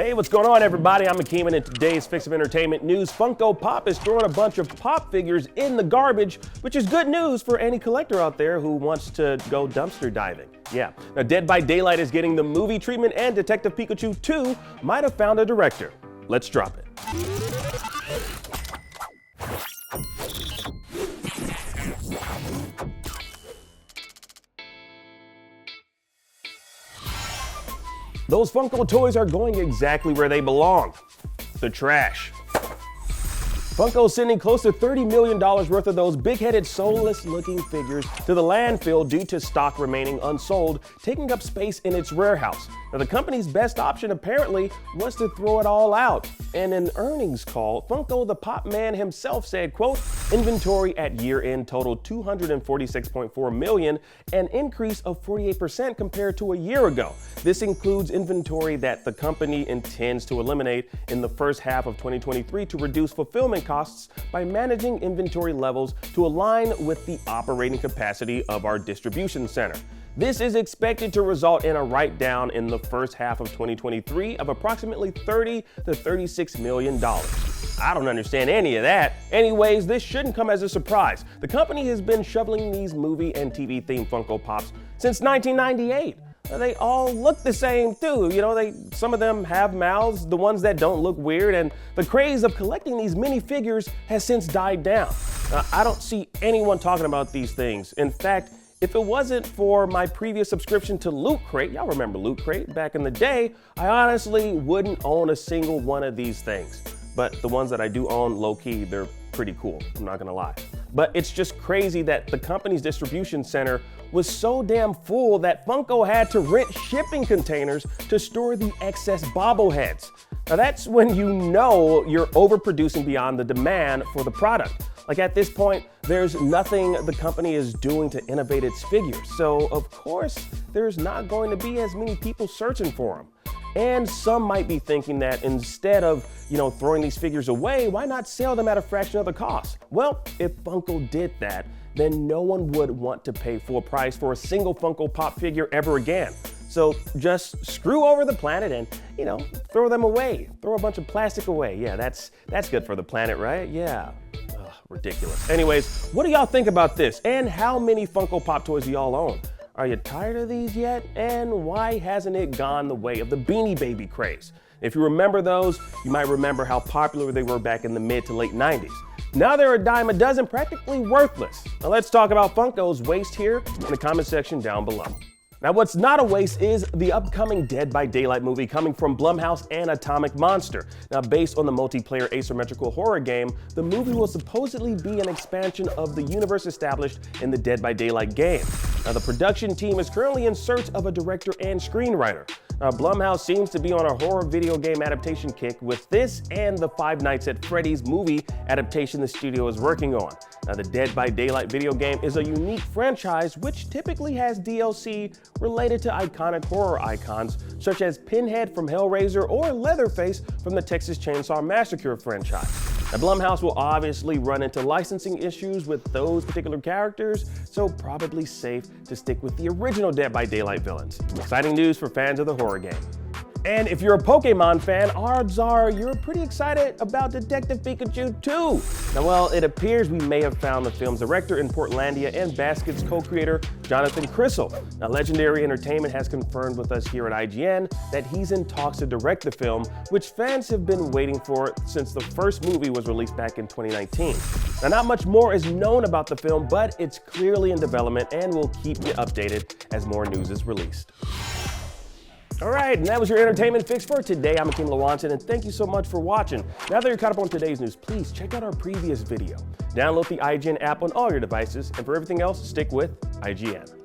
Hey, what's going on, everybody? I'm Akeem, and in today's Fix of Entertainment news, Funko Pop is throwing a bunch of pop figures in the garbage, which is good news for any collector out there who wants to go dumpster diving. Yeah. Now, Dead by Daylight is getting the movie treatment, and Detective Pikachu 2 might have found a director. Let's drop it. Those Funko toys are going exactly where they belong, the trash. Funko's sending close to $30 million worth of those big-headed, soulless-looking figures to the landfill due to stock remaining unsold, taking up space in its warehouse. Now, the company's best option apparently was to throw it all out. In an earnings call, Funko the Pop Man himself said, quote, inventory at year-end totaled $246.4 million, an increase of 48% compared to a year ago. This includes inventory that the company intends to eliminate in the first half of 2023 to reduce fulfillment costs by managing inventory levels to align with the operating capacity of our distribution center. This is expected to result in a write-down in the first half of 2023 of approximately $30 to $36 million. I don't understand any of that. Anyways, this shouldn't come as a surprise. The company has been shoveling these movie and TV themed Funko Pops since 1998. They all look the same too. You know, some of them have mouths, the ones that don't look weird, and the craze of collecting these minifigures has since died down. I don't see anyone talking about these things. In fact, if it wasn't for my previous subscription to Loot Crate, y'all remember Loot Crate back in the day, I honestly wouldn't own a single one of these things. But the ones that I do own, low-key, they're pretty cool, I'm not gonna lie. But it's just crazy that the company's distribution center was so damn full that Funko had to rent shipping containers to store the excess bobbleheads. Now that's when you know you're overproducing beyond the demand for the product. Like, at this point, there's nothing the company is doing to innovate its figures. So of course, there's not going to be as many people searching for them. And some might be thinking that instead of, throwing these figures away, why not sell them at a fraction of the cost? Well, if Funko did that, then no one would want to pay full price for a single Funko Pop figure ever again. So just screw over the planet and, throw them away. Throw a bunch of plastic away. Yeah, that's good for the planet, right? Yeah. Ugh, ridiculous. Anyways, what do y'all think about this? And how many Funko Pop toys do y'all own? Are you tired of these yet? And why hasn't it gone the way of the Beanie Baby craze? If you remember those, you might remember how popular they were back in the mid to late 90s. Now they're a dime a dozen, practically worthless. Now let's talk about Funko's waste here in the comment section down below. Now, what's not a waste is the upcoming Dead by Daylight movie coming from Blumhouse and Atomic Monster. Now, based on the multiplayer asymmetrical horror game, the movie will supposedly be an expansion of the universe established in the Dead by Daylight game. Now, the production team is currently in search of a director and screenwriter. Now, Blumhouse seems to be on a horror video game adaptation kick with this and the Five Nights at Freddy's movie adaptation the studio is working on. Now, the Dead by Daylight video game is a unique franchise which typically has DLC related to iconic horror icons such as Pinhead from Hellraiser or Leatherface from the Texas Chainsaw Massacre franchise. Now, Blumhouse will obviously run into licensing issues with those particular characters, so probably safe to stick with the original Dead by Daylight villains. Exciting news for fans of the horror game. And if you're a Pokemon fan, odds are you're pretty excited about Detective Pikachu 2. Now, well, it appears we may have found the film's director in Portlandia and Basket's co-creator, Jonathan Crystal. Now, Legendary Entertainment has confirmed with us here at IGN that he's in talks to direct the film, which fans have been waiting for since the first movie was released back in 2019. Now, not much more is known about the film, but it's clearly in development and we'll keep you updated as more news is released. All right, and that was your entertainment fix for today. I'm Akeem Lawanson, and thank you so much for watching. Now that you're caught up on today's news, please check out our previous video. Download the IGN app on all your devices, and for everything else, stick with IGN.